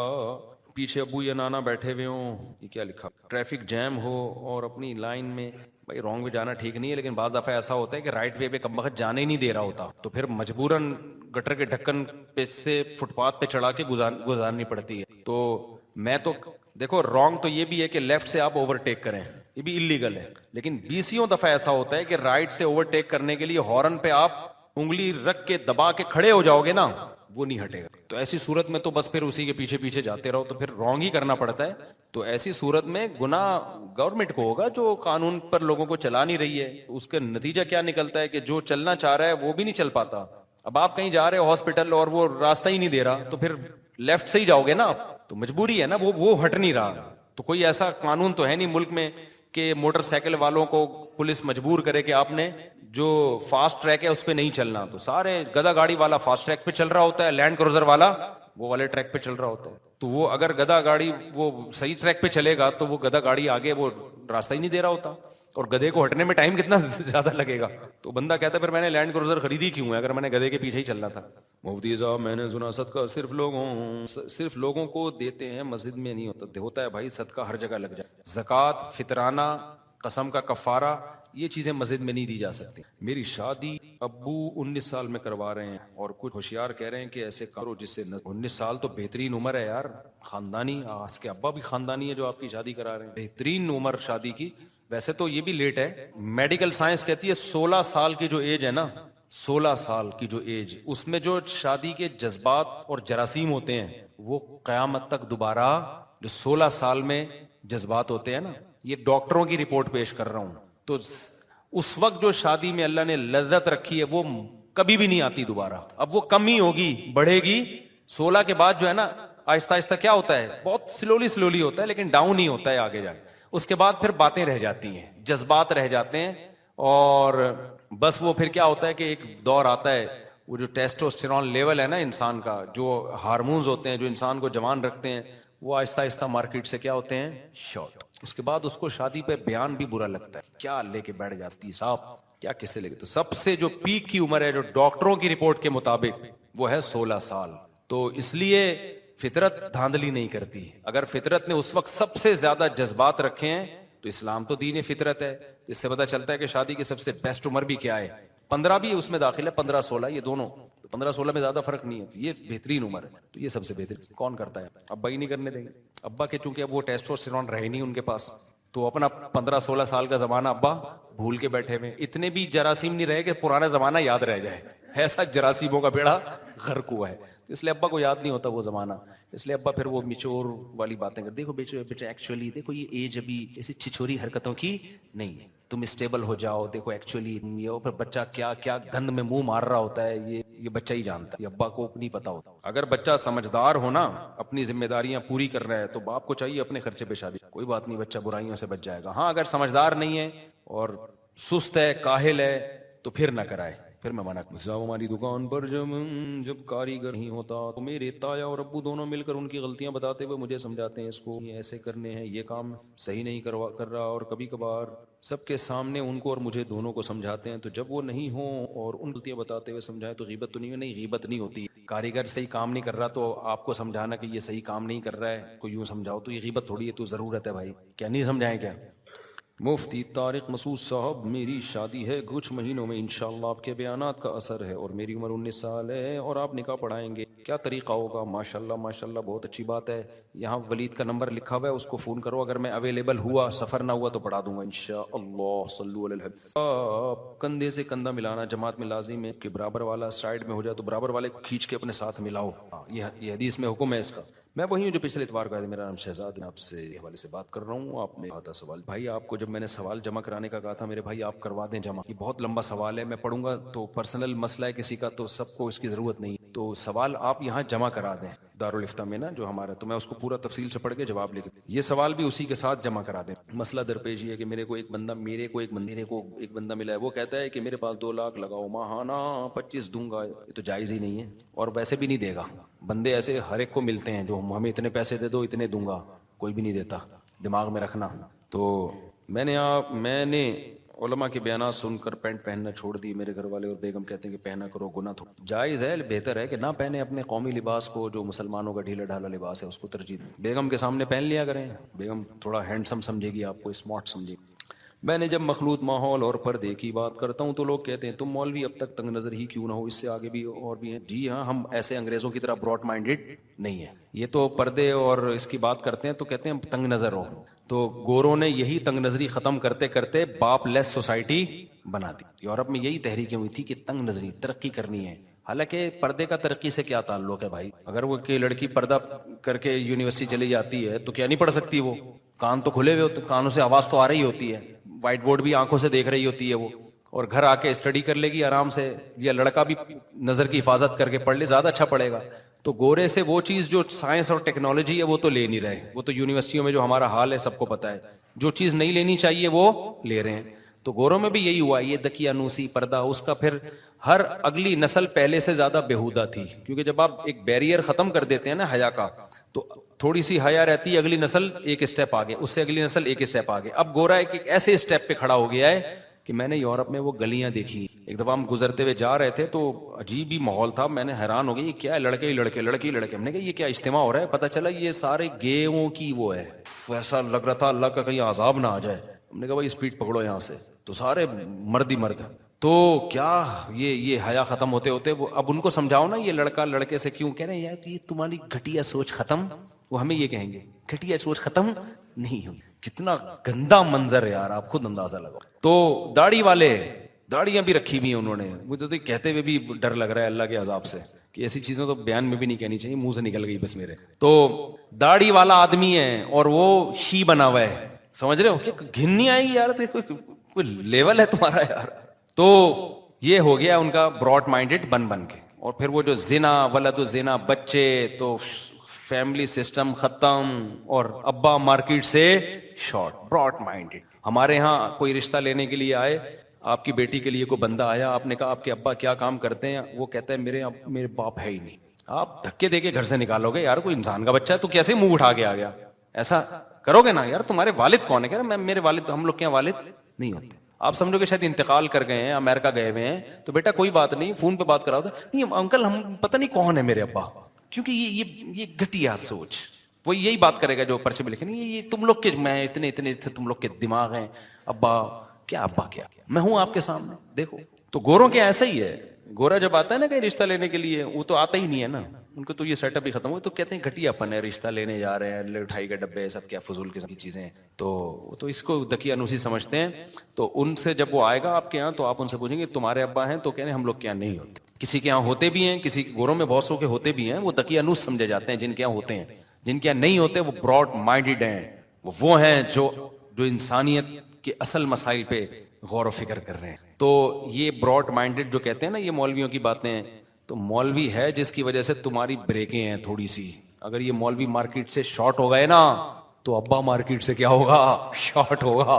پیچھے ابو یا نانا بیٹھے ہوئے ہوں، یہ کیا لکھا، ٹریفک جیم ہو اور اپنی لائن میں. بھائی رانگ وے جانا ٹھیک نہیں ہے، لیکن بعض دفعہ ایسا ہوتا ہے کہ رائٹ وے پہ کم وقت جانے ہی نہیں دے رہا ہوتا، تو پھر مجبوراً گٹر کے ڈھکن پہ سے فٹ پاتھ پہ چڑھا کے گزارنی پڑتی ہے. تو میں تو دیکھو رانگ تو یہ بھی ہے کہ لیفٹ سے آپ اوورٹیک کریں، یہ بھی اللیگل ہے، لیکن 20 دفعہ ایسا ہوتا ہے کہ رائٹ سے اوورٹیک کرنے کے لیے ہارن پہ آپ انگلی رکھ کے دبا کے کھڑے ہو جاؤ گے نا، وہ نہیں ہٹے گا. تو ایسی صورت میں تو بس پھر اسی کے پیچھے پیچھے جاتے رہو، تو پھر رانگ ہی کرنا پڑتا ہے. تو ایسی صورت میں گناہ گورنمنٹ کو ہوگا جو قانون پر لوگوں کو چلا نہیں رہی ہے. اس کا نتیجہ کیا نکلتا ہے کہ جو چلنا چاہ رہا ہے وہ بھی نہیں چل پاتا. اب آپ کہیں جا رہے ہو ہاسپٹل اور وہ راستہ ہی نہیں دے رہا، تو پھر لیفٹ سے ہی جاؤ گے نا آپ. تو مجبوری ہے نا, وہ ہٹ نہیں رہا. تو کوئی ایسا قانون تو ہے نہیں ملک میں کہ موٹر سائیکل والوں کو پولیس مجبور کرے کہ آپ نے جو فاسٹ ٹریک ہے اس پہ نہیں چلنا. تو سارے گدا گاڑی والا فاسٹ ٹریک پہ چل رہا ہوتا ہے, لینڈ کروزر والا وہ والے ٹریک پہ چل رہا ہوتا ہے. تو وہ اگر گدا گاڑی وہ صحیح ٹریک پہ چلے گا تو وہ گدا گاڑی آگے وہ راستہ ہی نہیں دے رہا ہوتا, اور گدھے کو ہٹنے میں ٹائم کتنا زیادہ لگے گا. تو بندہ کہتا ہے پھر میں نے لینڈ کروزر خریدی کیوں ہے اگر میں نے گدھے کے پیچھے ہی چلنا تھا. مفتی صاحب میں نے سنا صدقہ صرف لوگوں کو دیتے ہیں, مسجد میں نہیں ہوتا ہے بھائی, صدقہ ہر جگہ لگ جائے. زکوٰۃ, فطرانہ, قسم کا کفارہ, یہ چیزیں مسجد میں نہیں دی جا سکتی. میری شادی ابو 19 سال میں کروا رہے ہیں اور کچھ ہوشیار کہہ رہے ہیں کہ ایسے کرو جس سے 19 سال تو بہترین عمر ہے یار, خاندانی. آج کے ابا بھی خاندانی ہے جو آپ کی شادی کرا رہے ہیں, بہترین عمر شادی کی. ویسے تو یہ بھی لیٹ ہے, میڈیکل سائنس کہتی ہے 16 سال کی جو ایج ہے نا, 16 سال کی جو ایج, اس میں جو شادی کے جذبات اور جراثیم ہوتے ہیں وہ قیامت تک دوبارہ, جو 16 سال میں جذبات ہوتے ہیں نا, یہ ڈاکٹروں کی رپورٹ پیش کر رہا ہوں, تو اس وقت جو شادی میں اللہ نے لذت رکھی ہے وہ کبھی بھی نہیں آتی دوبارہ. اب وہ کم ہی ہوگی, بڑھے گی. 16 کے بعد جو ہے نا آہستہ آہستہ کیا ہوتا ہے, بہت سلولی ہوتا ہے لیکن ڈاؤن ہی ہوتا ہے آگے جا کے. اس کے بعد پھر باتیں رہ جاتی ہیں, جذبات رہ جاتے ہیں, اور بس وہ پھر کیا ہوتا ہے کہ ایک دور آتا ہے, وہ جو ٹیسٹوسٹیرون لیول ہے نا انسان کا, جو ہارمونز ہوتے ہیں جو انسان کو جوان رکھتے ہیں, وہ آہستہ آہستہ مارکیٹ سے کیا ہوتے ہیں, شارٹ. اس کے بعد اس کو شادی پہ بیان بھی برا لگتا ہے, کیا لے کے بیٹھ جاتی صاحب, کیا کیسے لے کے. تو سب سے جو پیک کی عمر ہے جو ڈاکٹروں کی رپورٹ کے مطابق وہ ہے 16 سال. تو اس لیے فطرت دھاندلی نہیں کرتی. اگر فطرت نے اس وقت سب سے زیادہ جذبات رکھے ہیں تو اسلام تو دین فطرت ہے. اس سے پتا چلتا ہے کہ شادی کی سب سے بیسٹ عمر بھی کیا ہے. 15 بھی اس میں داخل ہے, 15-16 یہ دونوں, 15-16 میں زیادہ فرق نہیں ہے. یہ بہترین عمر ہے, تو یہ سب سے بہترین کون کرتا ہے, ابا ہی نہیں کرنے دیں گے. ابا کے چونکہ اب وہ ٹیسٹوسٹیرون رہے نہیں ان کے پاس, تو اپنا 15-16 سال کا زمانہ ابا بھول کے بیٹھے ہوئے. اتنے بھی جراثیم نہیں رہے کہ پرانا زمانہ یاد رہ جائے, ایسا جراثیموں کا بیڑا غرق ہوا ہے. اس لیے ابا کو یاد نہیں ہوتا وہ زمانہ, اس لیے ابا پھر وہ میچور والی باتیں کرتے. دیکھو بیٹے ایکچولی دیکھو یہ ایج ابھی ایسی چھچوری حرکتوں کی نہیں ہے, تم اسٹیبل ہو جاؤ. دیکھو ایکچولی یہ پھر بچہ کیا کیا گند میں منہ مار رہا ہوتا ہے, یہ بچہ ہی جانتا ہے, یہ ابا کو نہیں پتا ہوتا. اگر بچہ سمجھدار ہونا, اپنی ذمہ داریاں پوری کر رہا ہے, تو باپ کو چاہیے اپنے خرچے پہ شادی, کوئی بات نہیں, بچہ برائیوں سے بچ جائے گا. ہاں اگر سمجھدار نہیں ہے اور سست ہے, کاہل ہے, تو پھر نہ کرائے, پھر میں منع کروں. ہماری دکان پر جب کاریگر نہیں ہوتا تو میرے تایا اور ابو دونوں مل کر ان کی غلطیاں بتاتے ہوئے مجھے سمجھاتے ہیں, اس کو ایسے کرنے ہیں, یہ کام صحیح نہیں کر رہا, اور کبھی کبھار سب کے سامنے ان کو اور مجھے دونوں کو سمجھاتے ہیں. تو جب وہ نہیں ہوں اور ان غلطیاں بتاتے ہوئے سمجھائے تو غیبت تو نہیں غیبت نہیں ہوتی. کاریگر صحیح کام نہیں کر رہا تو آپ کو سمجھانا کہ یہ صحیح کام نہیں کر رہا ہے, کو یوں سمجھاؤ, تو یہ غیبت تھوڑی ہے, تو ضرورت ہے بھائی, کیا نہیں سمجھائیں کیا. مفتی طارق مسعود صاحب, میری شادی ہے کچھ مہینوں میں, انشاءاللہ آپ کے بیانات کا اثر ہے, اور میری عمر 19 سال ہے, اور آپ نکاح پڑھائیں گے, کیا طریقہ ہوگا. ماشاءاللہ بہت اچھی بات ہے. یہاں ولید کا نمبر لکھا ہوا ہے, اس کو فون کرو, اگر میں اویلیبل ہوا, سفر نہ ہوا تو پڑھا دوں گا انشاءاللہ. صلو علی الحبیب. کندھے سے کندھا ملانا جماعت میں لازم ہے کہ برابر والا سائیڈ میں ہو جائے تو برابر والے کو کھینچ کے اپنے ساتھ ملاؤ, یہ حدیث میں حکم ہے اس کا. میں وہی ہوں جو پچھلے اتوار کا ہے, میرا نام شہزاد, آپ سے حوالے سے بات کر رہا ہوں. آپ نے آتا سوال بھائی, آپ کو جب میں نے سوال جمع کرانے کا کہا تھا میرے بھائی, آپ کروا دیں جمع. یہ بہت لمبا سوال ہے, میں پڑھوں گا تو پرسنل مسئلہ ہے کسی کا, تو سب کو اس کی ضرورت نہیں, تو سوال آپ یہاں جمع کرا دیں دارالفتہ میں نا جو ہمارا, تو میں اس کو پورا تفصیل سے پڑھ کے جواب لکھ دوں. یہ سوال بھی اسی کے ساتھ جمع کرا دیں. مسئلہ درپیش یہ ہے کہ میرے کو ایک بندہ ملا ہے, وہ کہتا ہے کہ میرے پاس 2 لاکھ لگاؤ, ماہانہ 25 دوں گا. یہ تو جائز ہی نہیں ہے, اور ویسے بھی نہیں دے گا. بندے ایسے ہر ایک کو ملتے ہیں جو ہمیں اتنے پیسے دے دو, اتنے دوں گا, کوئی بھی نہیں دیتا, دماغ میں رکھنا. تو میں نے علماء کے بیانات سن کر پینٹ پہننا چھوڑ دی. میرے گھر والے اور بیگم کہتے ہیں کہ پہنا کرو, گناہ تو جائز ہے, بہتر ہے کہ نہ پہنے اپنے قومی لباس کو, جو مسلمانوں کا ڈھیلا ڈھالا لباس ہے اس کو ترجیح دیں. بیگم کے سامنے پہن لیا کریں, بیگم تھوڑا ہینڈسم سمجھے گی آپ کو, اسمارٹ سمجھے گی. میں نے جب مخلوط ماحول اور پردے کی بات کرتا ہوں تو لوگ کہتے ہیں تم مولوی اب تک تنگ نظر ہی کیوں نہ ہو, اس سے آگے بھی اور بھی ہیں. جی ہاں, ہم ایسے انگریزوں کی طرح براڈ مائنڈیڈ نہیں ہیں. یہ تو پردے اور اس کی بات کرتے ہیں تو کہتے ہیں تنگ نظر ہو, تو گوروں نے یہی تنگ نظری ختم کرتے کرتے باپ لیس سوسائٹی بنا دی. یورپ میں یہی تحریکیں ہوئی تھی کہ تنگ نظری ترقی کرنی ہے. حالانکہ پردے کا ترقی سے کیا تعلق ہے بھائی. اگر وہ کہ لڑکی پردہ کر کے یونیورسٹی چلی جاتی ہے تو کیا نہیں پڑھ سکتی, وہ کان تو کھلے ہوئے ہوتے, کانوں سے آواز تو آ رہی ہوتی ہے, وائٹ بورڈ بھی آنکھوں سے دیکھ رہی ہوتی ہے وہ, اور گھر آ کے اسٹڈی کر لے گی آرام سے, یا لڑکا بھی نظر کی حفاظت کر کے پڑھ لے, زیادہ اچھا پڑھے گا. تو گورے سے وہ چیز جو سائنس اور ٹیکنالوجی ہے وہ تو لے نہیں رہے. وہ تو یونیورسٹیوں میں جو ہمارا حال ہے سب کو پتا ہے, جو چیز نہیں لینی چاہیے وہ لے رہے ہیں. تو گوروں میں بھی یہی ہوا, یہ دقیانوسی پردہ, اس کا پھر ہر اگلی نسل پہلے سے زیادہ بےہودہ تھی, کیونکہ جب آپ ایک بیریئر ختم کر دیتے ہیں نا حیا کا, تو تھوڑی سی حیا رہتی ہے, اگلی نسل ایک اسٹیپ آگے, اس سے اگلی نسل ایک اسٹیپ آگے. اب گورا ایک ایسے اسٹیپ پہ کھڑا ہو گیا ہے کہ میں نے یورپ میں وہ گلیاں دیکھی. ایک دفعہ ہم گزرتے ہوئے جا رہے تھے تو عجیب ہی ماحول تھا, میں نے حیران ہو گئی, یہ کیا ہے, لڑکے ہی لڑکے, لڑکی لڑکے. ہم نے کہا یہ کیا اجتماع ہو رہا ہے, پتہ چلا یہ سارے گیوں کی وہ ہے. ایسا لگ رہا تھا اللہ کا کہیں عذاب نہ آ جائے. ہم نے کہا بھائی اسپیڈ پکڑو یہاں سے, تو سارے مرد ہی مرد. تو کیا یہ حیا ختم ہوتے ہوتے وہ اب ان کو سمجھاؤ نا, یہ لڑکا لڑکے سے کیوں, کہہ رہے ہیں یار یہ تمہاری گھٹیا سوچ ختم. وہ ہمیں یہ کہیں گے گھٹیا سوچ ختم نہیں ہوئی. کتنا گندا منظر ہے یار, آپ خود اندازہ لگاؤ. تو داڑھی والے, داڑیاں بھی رکھی ہوئی ہیں انہوں نے, مجھے تو کہتے ہوئے بھی ڈر لگ رہا ہے اللہ کے عذاب سے کہ ایسی چیزوں تو بیان میں بھی نہیں کہنی چاہیے, منہ سے نکل گئی بس میرے. تو داڑھی والا آدمی ہے اور وہ شی بنا ہوا ہے, سمجھ رہے ہو, کہ گھن نہیں آئے گی یار, کوئی لیول ہے تمہارا یار. تو یہ ہو گیا ان کا براڈ مائنڈڈ بن کے. اور پھر وہ جو زنا ولد و زنا بچے, تو فیملی سسٹم ختم, اور ابا مارکیٹ سے شارٹ, براڈ مائنڈڈ. ہمارے ہاں کوئی رشتہ لینے کے لیے آئے, آپ کی بیٹی کے لیے کوئی بندہ آیا, آپ نے کہا آپ کے ابا کیا کام کرتے ہیں, وہ کہتا ہے میرے باپ ہے ہی نہیں. آپ دھکے دے کے گھر سے نکالو گے یار, کوئی انسان کا بچہ ہے تو کیسے منہ اٹھا کے آ گیا, ایسا کرو گے نا یار. تمہارے والد کون ہے, کہہ رہا میرے والد, ہم لوگ کے والد نہیں ہوتے. آپ سمجھو کہ شاید انتقال کر گئے ہیں, امریکہ گئے ہوئے ہیں, تو بیٹا کوئی بات نہیں, فون پہ بات کراؤ. نہیں انکل ہم پتہ نہیں کون ہے میرے ابا, کیونکہ یہ گھٹیا سوچ. وہ یہی بات کرے گا جو پرچے میں لکھے, نہیں یہ تم لوگ کے, میں اتنے تم لوگ کے دماغ ہیں, ابا کیا میں ہوں آپ کے سامنے دیکھو. تو گوروں کے ایسا ہی ہے, گورا جب آتا ہے نا کہیں رشتہ لینے کے لیے, وہ تو آتا ہی نہیں ہے نا, ان کو تو یہ سیٹ اپ ہی ختم ہو, تو کہتے ہیں گھٹیا پن ہے, رشتہ لینے جا رہے ہیں, لٹھائی کے ڈبے سب کیا فضول قسم کی چیزیں. تو اس کو دقیانوسی سمجھتے ہیں. تو ان سے جب وہ آئے گا آپ کے یہاں, تو آپ ان سے پوچھیں گے تمہارے ابا ہیں, تو کہنے ہم لوگ کے یہاں نہیں ہوتے. کسی کے یہاں ہوتے بھی ہیں, کسی گوروں میں بہت سو کے ہوتے بھی ہیں, وہ دقیانوس سمجھے جاتے ہیں. جن کے یہاں ہوتے ہیں, جن کے یہاں نہیں ہوتے وہ براڈ مائنڈڈ ہیں, وہ ہیں جو انسانیت کے اصل مسائل پہ غور و فکر کر رہے ہیں. تو یہ براڈ مائنڈڈ جو کہتے ہیں نا, یہ مولویوں کی باتیں ہیں. تو مولوی ہے جس کی وجہ سے تمہاری بریکیں ہیں تھوڑی سی. اگر یہ مولوی مارکیٹ سے شارٹ ہو گئے نا, تو ابا مارکیٹ سے کیا ہوگا, شارٹ ہوگا.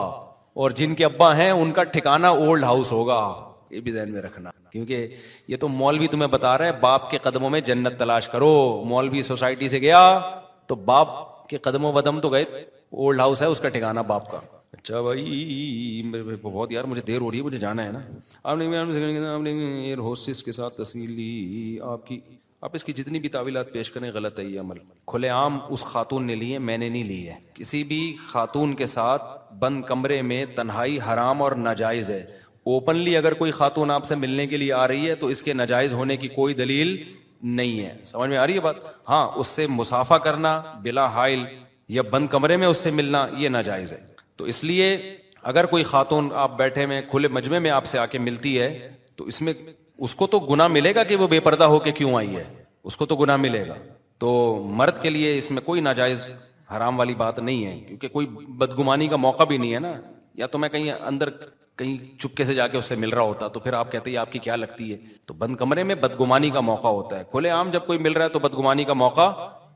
اور جن کے ابا ہیں ان کا ٹھکانہ اولڈ ہاؤس ہوگا, یہ بھی ذہن میں رکھنا. کیونکہ یہ تو مولوی تمہیں بتا رہا ہے باپ کے قدموں میں جنت تلاش کرو. مولوی سوسائٹی سے گیا تو باپ کے قدموں ودم تو گئے, اولڈ ہاؤس ہے اس کا ٹھکانہ باپ کا. اچھا بھائی بہت یار مجھے دیر ہو رہی ہے, مجھے جانا ہے نا. آپ نے ایئر ہوسٹس کے ساتھ تصویر لی, آپ اس کی جتنی بھی تعویلات پیش کریں غلط ہے. یہ عمل کھلے عام اس خاتون نے لی ہے, میں نے نہیں لی ہے. کسی بھی خاتون کے ساتھ بند کمرے میں تنہائی حرام اور ناجائز ہے. اوپنلی اگر کوئی خاتون آپ سے ملنے کے لیے آ رہی ہے تو اس کے ناجائز ہونے کی کوئی دلیل نہیں ہے. سمجھ میں آ رہی ہے بات. ہاں اس سے مصافحہ کرنا بلا حائل یا بند کمرے میں اس سے ملنا یہ ناجائز ہے. تو اس لیے اگر کوئی خاتون آپ بیٹھے میں کھلے مجمع میں آپ سے آ کے ملتی ہے تو اس میں اس کو تو گناہ ملے گا کہ وہ بے پردہ ہو کے کیوں آئی ہے, اس کو تو گناہ ملے گا. تو مرد کے لیے اس میں کوئی ناجائز حرام والی بات نہیں ہے, کیونکہ کوئی بدگمانی کا موقع بھی نہیں ہے نا. یا تو میں کہیں اندر کہیں چپکے سے جا کے اس سے مل رہا ہوتا تو پھر آپ کہتے ہیں آپ کی کیا لگتی ہے. تو بند کمرے میں بدگمانی کا موقع ہوتا ہے. کھلے عام جب کوئی مل رہا ہے تو بدگمانی کا موقع,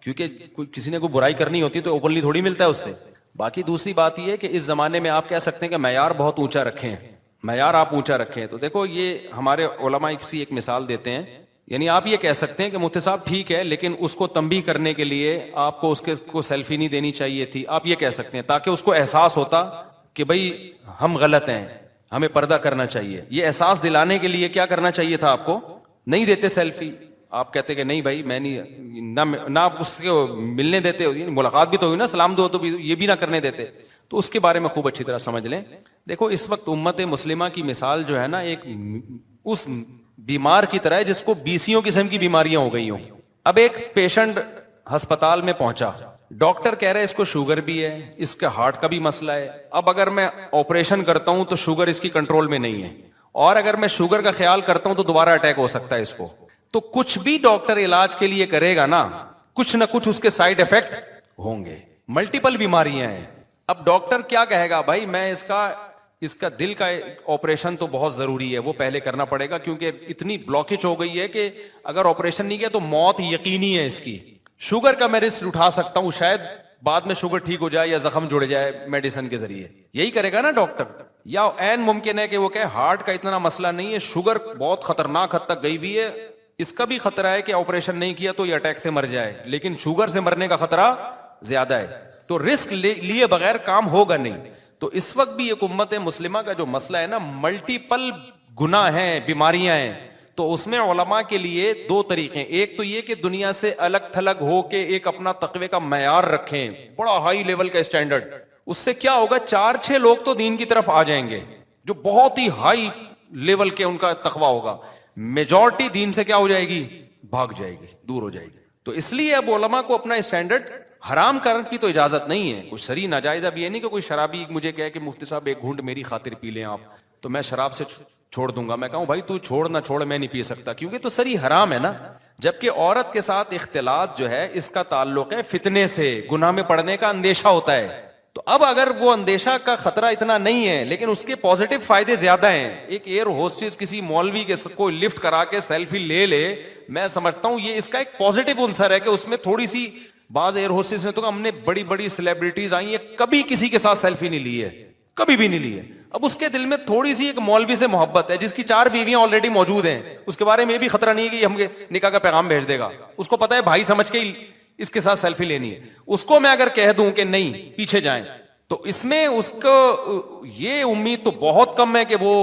کیونکہ کسی نے کوئی برائی کرنی ہوتی ہے تو اوپنلی تھوڑی ملتا ہے اس سے. باقی دوسری بات یہ ہے کہ اس زمانے میں آپ کہہ سکتے ہیں کہ معیار بہت اونچا رکھیں, معیار آپ اونچا رکھیں. تو دیکھو یہ ہمارے علماء کسی ایک مثال دیتے ہیں, یعنی آپ یہ کہہ سکتے ہیں کہ مفتی صاحب ٹھیک ہے لیکن اس کو تنبیہ کرنے کے لیے آپ کو اس کو سیلفی نہیں دینی چاہیے تھی. آپ یہ کہہ سکتے ہیں تاکہ اس کو احساس ہوتا کہ بھائی ہم غلط ہیں, ہمیں پردہ کرنا چاہیے. یہ احساس دلانے کے لیے کیا کرنا چاہیے تھا آپ کو, نہیں دیتے سیلفی. آپ کہتے کہ نہیں بھائی میں نہیں, نہ آپ اس کو ملنے دیتے, ملاقات بھی تو ہوئی نا, سلام دو, تو یہ بھی نہ کرنے دیتے. تو اس کے بارے میں خوب اچھی طرح سمجھ لیں. دیکھو اس وقت امت مسلمہ کی مثال جو ہے نا ایک اس بیمار کی طرح ہے جس کو 20 قسم کی بیماریاں ہو گئی ہوں. اب ایک پیشنٹ ہسپتال میں پہنچا, ڈاکٹر کہہ رہے اس کو شوگر بھی ہے, اس کے ہارٹ کا بھی مسئلہ ہے. اب اگر میں آپریشن کرتا ہوں تو شوگر اس کی کنٹرول میں نہیں ہے, اور اگر میں شوگر کا خیال کرتا ہوں تو دوبارہ اٹیک ہو سکتا ہے اس کو. تو کچھ بھی ڈاکٹر علاج کے لیے کرے گا نا, کچھ نہ کچھ اس کے سائیڈ ایفیکٹ ہوں گے. ملٹیپل بیماریاں ہیں. اب ڈاکٹر کیا کہے گا, بھائی میں اس کا اس کا دل کا آپریشن تو بہت ضروری ہے, وہ پہلے کرنا پڑے گا, کیونکہ اتنی بلاکیج ہو گئی ہے کہ اگر آپریشن نہیں کیا تو موت یقینی ہے اس کی. شوگر کا میں رسک اٹھا سکتا ہوں, شاید بعد میں شوگر ٹھیک ہو جائے یا زخم جڑ جائے میڈیسن کے ذریعے, یہی کرے گا نا ڈاکٹر. یا عین ممکن ہے کہ وہ کہے ہارٹ کا اتنا مسئلہ نہیں ہے, شوگر بہت خطرناک حد تک گئی ہوئی ہے, اس کا بھی خطرہ ہے کہ آپریشن نہیں کیا تو یہ اٹیک سے مر جائے, لیکن شوگر سے مرنے کا خطرہ زیادہ ہے, تو رسک لیے بغیر کام ہوگا نہیں. تو اس وقت بھی ایک امت مسلمہ کا جو مسئلہ ہے نا, ملٹیپل گناہ ہیں, بیماریاں ہیں, تو اس میں علماء کے لیے دو طریقے. ایک تو یہ کہ دنیا سے الگ تھلگ ہو کے ایک اپنا تقوی کا معیار رکھیں, بڑا ہائی لیول کا اسٹینڈرڈ. اس سے کیا ہوگا, 4-6 لوگ تو دین کی طرف آ جائیں گے جو بہت ہی ہائی لیول کے ان کا تقوی ہوگا. میجورٹی دین سے کیا ہو جائے گی, بھاگ جائے گی, دور ہو جائے گی. تو اس لیے اب علماء کو اپنا اسٹینڈرڈ حرام کرنے کی تو اجازت نہیں ہے. کچھ شرعی ناجائز, اب یہ نہیں کہ کوئی شرابی مجھے کہے کہ مفتی صاحب ایک گھونٹ میری خاطر پی لیں آپ, تو میں شراب سے چھوڑ دوں گا. میں کہوں بھائی تو چھوڑ نہ چھوڑ, میں نہیں پی سکتا, کیونکہ تو شرعی حرام ہے نا. جبکہ عورت کے ساتھ اختلاط جو ہے اس کا تعلق ہے فتنے سے, گناہ میں پڑنے کا اندیشہ ہوتا ہے. تو اب اگر وہ اندیشہ کا خطرہ اتنا نہیں ہے لیکن اس کے پازیٹیو فائدے زیادہ ہیں. ایک ایئر ہوسٹس کسی مولوی کے کو لفٹ کرا کے سیلفی لے لے, میں سمجھتا ہوں یہ اس کا ایک پازیٹیو عنصر ہے کہ اس میں تھوڑی سی, بعض ایئر ہوسٹس نے تو ہم نے بڑی بڑی سیلیبریٹیز آئی ہیں, کبھی کسی کے ساتھ سیلفی نہیں لی ہے, کبھی بھی نہیں لی ہے. اب اس کے دل میں تھوڑی سی ایک مولوی سے محبت ہے جس کی 4 بیویاں آلریڈی موجود ہیں, اس کے بارے میں یہ بھی خطرہ نہیں ہے کہ ہم نکاح کا پیغام بھیج دے گا. اس کو پتا ہے بھائی سمجھ کے ہی اس کے ساتھ سیلفی لینی ہے. اس کو میں اگر کہہ دوں کہ نہیں پیچھے جائیں, تو اس میں اس کو یہ امید تو بہت کم ہے کہ وہ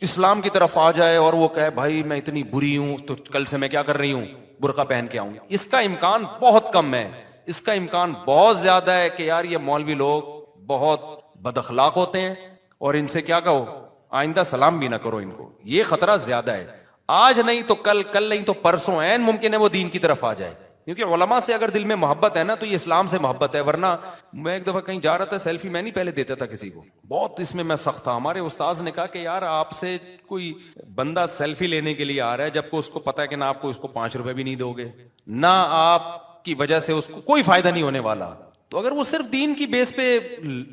اسلام کی طرف آ جائے اور وہ کہے بھائی میں اتنی بری ہوں تو کل سے میں کیا کر رہی ہوں, برقع پہن کے آؤں گی. اس کا امکان بہت کم ہے. اس کا امکان بہت زیادہ ہے کہ یار یہ مولوی لوگ بہت بد اخلاق ہوتے ہیں اور ان سے کیا کہو, آئندہ سلام بھی نہ کرو ان کو. یہ خطرہ زیادہ ہے. آج نہیں تو کل, کل نہیں تو پرسوں عین ممکن ہے وہ دین کی طرف آ جائے, کیونکہ علماء سے اگر دل میں محبت ہے نا تو یہ اسلام سے محبت ہے. ورنہ میں ایک دفعہ کہیں جا رہا تھا, سیلفی میں نہیں پہلے دیتا تھا کسی کو, بہت اس میں سخت تھا. ہمارے استاذ نے کہا کہ یار آپ سے کوئی بندہ سیلفی لینے کے لیے آ رہا ہے جبکہ اس کو پتا ہے کہ نہ آپ کو اس کو 5 روپے بھی نہیں دو گے, نہ آپ کی وجہ سے اس کو کوئی فائدہ نہیں ہونے والا. تو اگر وہ صرف دین کی بیس پہ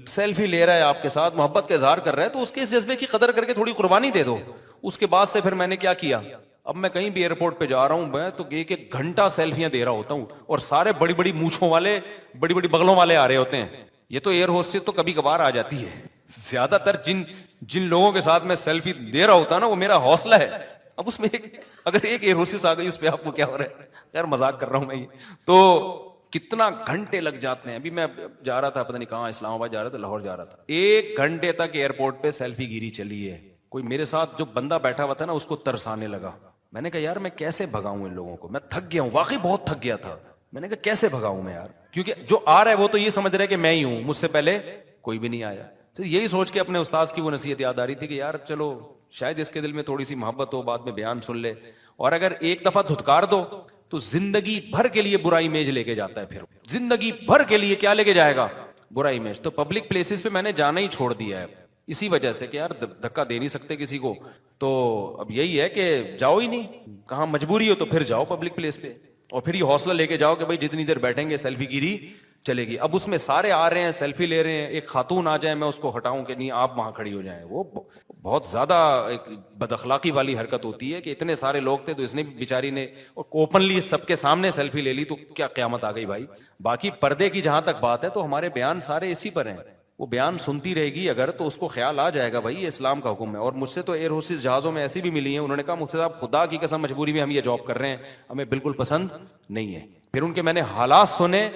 سیلفی لے رہا ہے, آپ کے ساتھ محبت کا اظہار کر رہا ہے, تو اس کے اس جذبے کی قدر کر کے تھوڑی قربانی دے دو. اس کے بعد سے پھر میں نے کیا کیا, اب میں کہیں بھی ایئرپورٹ پہ جا رہا ہوں میں تو 1-1 گھنٹہ سیلفیاں دے رہا ہوتا ہوں, اور سارے بڑی بڑی مونچھوں والے, بڑی بڑی بغلوں والے آ رہے ہوتے ہیں. یہ تو ایئر ہوسٹس تو کبھی کبھار آ جاتی ہے. زیادہ تر جن لوگوں کے ساتھ میں سیلفی دے رہا ہوتا نا وہ میرا حوصلہ ہے. اب اس میں اگر ایک ایئر ہوسٹس آ گئی اس پہ آپ کو کیا ہو رہا ہے, خیر مذاق کر رہا ہوں میں یہ, تو کتنا گھنٹے لگ جاتے ہیں. ابھی میں جا رہا تھا پتہ نہیں کہاں, اسلام آباد جا رہا تھا, لاہور جا رہا تھا, 1 گھنٹے تک ایئرپورٹ پہ سیلفی گیری چلی ہے. کوئی میرے ساتھ جو بندہ بیٹھا ہوا تھا نا اس کو ترس آنے لگا. میں نے کہا یار میں کیسے بھگاؤں ان لوگوں کو, میں تھک گیا ہوں, واقعی بہت تھک گیا تھا. میں نے کہا کیسے بھگاؤں میں یار, کیونکہ جو آ رہا ہے وہ تو یہ سمجھ رہا ہے کہ میں ہی ہوں, مجھ سے پہلے کوئی بھی نہیں آیا. تو یہی سوچ کے اپنے استاذ کی وہ نصیحت یاد آ رہی تھی کہ یار چلو شاید اس کے دل میں تھوڑی سی محبت ہو, بعد میں بیان سن لے, اور اگر ایک دفعہ دھتکار دو تو زندگی بھر کے لیے برا امیج لے کے جاتا ہے. پھر زندگی بھر کے لیے کیا لے کے جائے گا, برا امیج. تو پبلک پلیسز پہ میں نے جانا ہی چھوڑ دیا ہے اسی وجہ سے کہ یار دھکا دے نہیں سکتے کسی کو. تو اب یہی ہے کہ جاؤ ہی نہیں, کہاں مجبوری ہو تو پھر جاؤ پبلک پلیس پہ, اور پھر یہ حوصلہ لے کے جاؤ کہ بھائی جتنی دیر بیٹھیں گے سیلفی گیری چلے گی. اب اس میں سارے آ رہے ہیں سیلفی لے رہے ہیں, ایک خاتون آ جائے میں اس کو ہٹاؤں کہ نہیں آپ وہاں کھڑی ہو جائیں, وہ بہت زیادہ ایک بد اخلاقی والی حرکت ہوتی ہے کہ اتنے سارے لوگ تھے تو اس نے بیچاری نے اوپنلی سب کے سامنے سیلفی لے لی, تو کیا قیامت آ گئی بھائی. باقی پردے کی جہاں تک بات ہے تو ہمارے بیان سارے اسی پر ہیں. وہ بیان سنتی رہے گی اگر تو اس کو خیال آ جائے گا بھائی یہ اسلام کا حکم ہے. اور مجھ سے تو ایئر ہوسٹس جہازوں میں ایسی بھی ملی ہیں, انہوں نے کہا مفتی صاحب خدا کی قسم مجبوری میں ہم یہ جاب کر رہے ہیں, ہمیں بالکل پسند نہیں ہے. پھر ان کے میں نے حالات سنے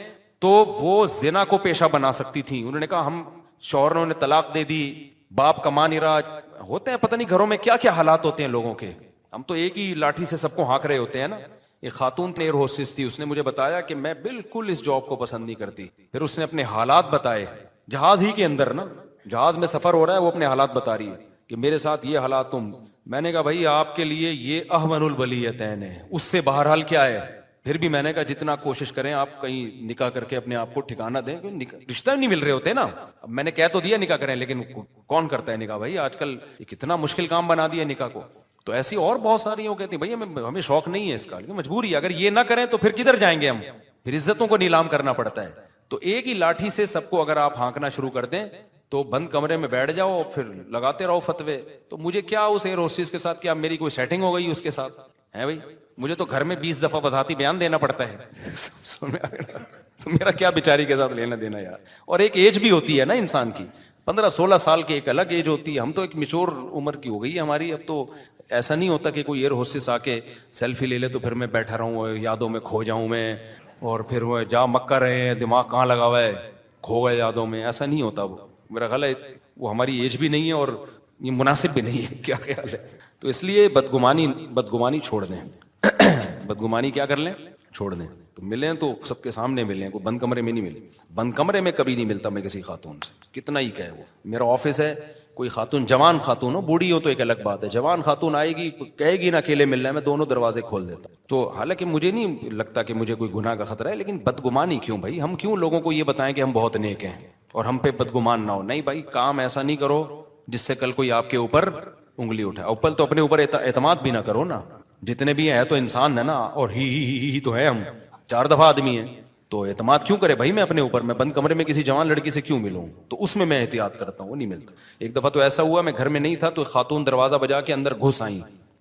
تو وہ زنا کو پیشہ بنا سکتی تھیں. انہوں نے کہا ہم شوہروں نے طلاق دے دی, باپ کما نہیں رہا, ہوتے ہیں پتہ نہیں گھروں میں کیا کیا حالات ہوتے ہیں لوگوں کے, ہم تو ایک ہی لاٹھی سے سب کو ہانک رہے ہوتے ہیں نا. ایک خاتون ایئر ہوسٹس تھی, اس نے مجھے بتایا کہ میں بالکل اس جاب کو پسند نہیں کرتی. پھر اس نے اپنے حالات بتائے, جہاز ہی کے اندر نا, جہاز میں سفر ہو رہا ہے, وہ اپنے حالات بتا رہی ہے کہ میرے ساتھ یہ حالات تم. میں نے کہا بھائی آپ کے لیے یہ اہون البلیتین ہے, اس سے بہرحال کیا ہے. پھر بھی میں نے کہا جتنا کوشش کریں آپ کہیں نکاح کر کے اپنے آپ کو ٹھکانہ دیں, رشتہ نہیں مل رہے ہوتے نا. اب میں نے کہہ تو دیا نکاح کریں, لیکن کون کرتا ہے نکاح بھائی, آج کل یہ کتنا مشکل کام بنا دیا نکاح کو. تو ایسی اور بہت ساری وہ کہتی ہیں بھائی ہمیں شوق نہیں ہے اس کا, لیکن مجبوری ہے, اگر یہ نہ کریں تو پھر کدھر جائیں گے ہم, پھر عزتوں کو نیلام کرنا پڑتا ہے. تو ایک ہی لاٹھی سے سب کو اگر آپ ہانکنا شروع کر دیں تو بند کمرے میں بیٹھ جاؤ پھر لگاتے رہو فتوے. تو مجھے کیا اس ایئر ہوسٹس کے ساتھ, کیا میری کوئی سیٹنگ ہو گئی اس کے ساتھ ہے بھائی؟ مجھے تو گھر میں 20 دفعہ وضاحتی بیان دینا پڑتا ہے. تو میرا کیا بیچاری کے ساتھ لینا دینا یار. اور ایک ایج بھی ہوتی ہے نا انسان کی, 15-16 سال کی ایک الگ ایج ہوتی ہے. ہم تو ایک میچور عمر کی ہو گئی ہے ہماری. اب تو ایسا نہیں ہوتا کہ کوئی ایئر ہوسٹس آ کے سیلفی لے لے تو پھر میں بیٹھا رہوں, یادوں میں کھو جاؤں میں, اور پھر وہ جا مکہ رہے ہیں, دماغ کہاں لگا ہوا ہے, کھو گئے یادوں میں. ایسا نہیں ہوتا. وہ میرا خیال ہے وہ ہماری ایج بھی نہیں ہے اور یہ مناسب بھی نہیں ہے. کیا خیال ہے؟ تو اس لیے بدگمانی چھوڑ دیں. بدگمانی کیا کر لیں, چھوڑ دیں. تو ملیں تو سب کے سامنے ملیں, کوئی بند کمرے میں نہیں ملیں. بند کمرے میں کبھی نہیں ملتا میں کسی خاتون سے, کتنا ہی کہے. وہ میرا آفس ہے, کوئی خاتون, جوان خاتون ہو, بوڑھی ہو تو ایک الگ بات ہے. جوان خاتون آئے گی, کہے گی نا اکیلے ملنا ہے, میں دونوں دروازے کھول دیتا ہوں. تو حالانکہ مجھے نہیں لگتا کہ مجھے کوئی گناہ کا خطرہ ہے, لیکن بدگمانی کیوں بھائی؟ ہم کیوں لوگوں کو یہ بتائیں کہ ہم بہت نیک ہیں اور ہم پہ بدگمان نہ ہو؟ نہیں بھائی, کام ایسا نہیں کرو جس سے کل کوئی آپ کے اوپر انگلی اٹھائے. اوپر تو اپنے اوپر اعتماد بھی نہ کرو نا. جتنے بھی ہیں تو انسان ہے نا, اور ہی تو ہے, ہم 4 دفعہ آدمی ہیں. تو اعتماد کیوں کرے بھائی میں اپنے اوپر؟ میں بند کمرے میں کسی جوان لڑکی سے کیوں ملوں؟ تو اس میں احتیاط کرتا ہوں, وہ نہیں ملتا. ایک دفعہ تو ایسا ہوا, میں گھر میں نہیں تھا تو خاتون دروازہ بجا کے اندر گھس آئیں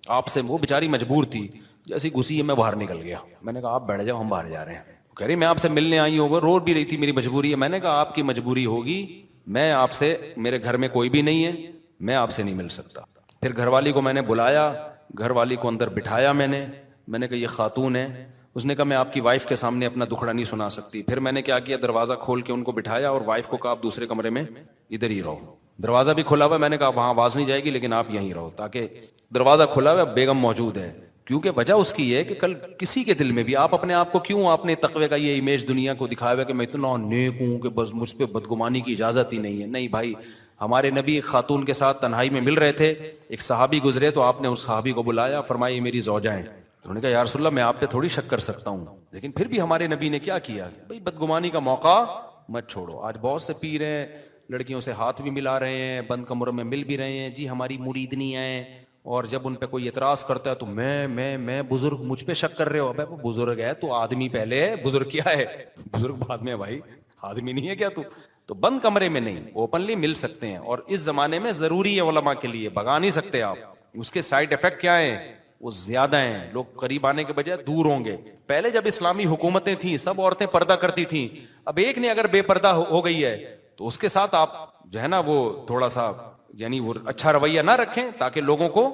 آپ سے. وہ بیچاری مجبور تھی, جیسی گھسی ہے میں باہر نکل گیا. میں نے کہا آپ بیٹھ جاؤ, ہم باہر جا رہے ہیں. کہہ رہی میں آپ سے ملنے آئی ہوں. رو بھی رہی تھی, میری مجبوری ہے. میں نے کہا آپ کی مجبوری ہوگی, میں آپ سے, میرے گھر میں کوئی بھی نہیں ہے, میں آپ سے نہیں مل سکتا. پھر گھر والی کو میں نے بلایا, گھر والی کو اندر بٹھایا. میں نے کہا یہ خاتون ہے. اس نے کہا میں آپ کی وائف کے سامنے اپنا دکھڑا نہیں سنا سکتی. پھر میں نے کیا کیا, دروازہ کھول کے ان کو بٹھایا اور وائف کو کہا آپ دوسرے کمرے میں ادھر ہی رہو. دروازہ بھی کھلا ہوا ہے, میں نے کہا وہاں آواز نہیں جائے گی لیکن آپ یہیں رہو, تاکہ دروازہ کھلا ہوا ہے, بیگم موجود ہے. کیونکہ وجہ اس کی ہے کہ کل کسی کے دل میں بھی آپ اپنے آپ کو کیوں, آپ نے تقوی کا یہ امیج دنیا کو دکھایا ہوا کہ میں اتنا نیک ہوں کہ بس مجھ پہ بدگمانی کی اجازت ہی نہیں ہے. نہیں بھائی, ہمارے نبی ایک خاتون کے ساتھ تنہائی میں مل رہے تھے, ایک صحابی گزرے تو آپ نے اس صحابی کو بلایا, فرمایا یہ میری زوجہ ہیں. انہوں نے کہا یا رسول اللہ میں آپ پہ تھوڑی شک کر سکتا ہوں, لیکن پھر بھی ہمارے نبی نے کیا کیا, بھائی بدگمانی کا موقع مت چھوڑو. آج بہت سے پیر ہیں, لڑکیوں سے ہاتھ بھی ملا رہے ہیں, بند کمروں میں مل بھی رہے ہیں, جی ہماری مریدنی ہیں, اور جب ان پہ کوئی اعتراض کرتا ہے تو میں بزرگ, مجھ پہ شک کر رہے ہو. ابے وہ بزرگ ہے تو آدمی پہلے ہے, بزرگ کیا ہے, بزرگ بعد میں بھائی, آدمی نہیں ہے کیا تو بند کمرے میں نہیں, اوپنلی مل سکتے ہیں. اور اس زمانے میں ضروری ہے علماء کے لیے, بگا نہیں سکتے آپ. اس کے سائیڈ افیکٹ کیا ہیں, وہ زیادہ ہیں. لوگ قریب آنے کے بجائے دور ہوں گے. پہلے جب اسلامی حکومتیں تھیں سب عورتیں پردہ کرتی تھیں. اب ایک نے اگر بے پردہ ہو گئی ہے تو اس کے ساتھ آپ جو ہے نا وہ تھوڑا سا یعنی وہ اچھا رویہ نہ رکھیں تاکہ لوگوں کو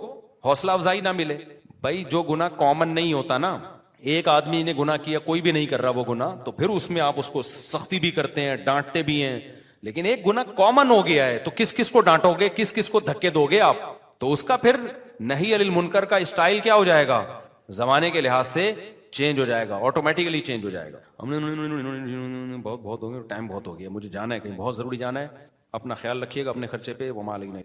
حوصلہ افزائی نہ ملے. بھائی جو گناہ کامن نہیں ہوتا نا, ایک آدمی نے گناہ کیا, کوئی بھی نہیں کر رہا وہ گناہ, تو پھر اس میں آپ اس کو سختی بھی کرتے ہیں, ڈانٹتے بھی ہیں. لیکن ایک گناہ کامن ہو گیا ہے تو کس کس کو ڈانٹو گے, کس کس کو دھکے دو گے آپ؟ تو اس کا پھر نہی عن المنکر کا اسٹائل کیا ہو جائے گا, زمانے کے لحاظ سے چینج ہو جائے گا, آٹومیٹیکلی چینج ہو جائے گا. ہم نے بہت ہو گیا, ٹائم بہت ہو گیا, مجھے جانا ہے کہیں, بہت ضروری جانا ہے. اپنا خیال رکھیے گا اپنے خرچے پہ. وہ مالک نہیں.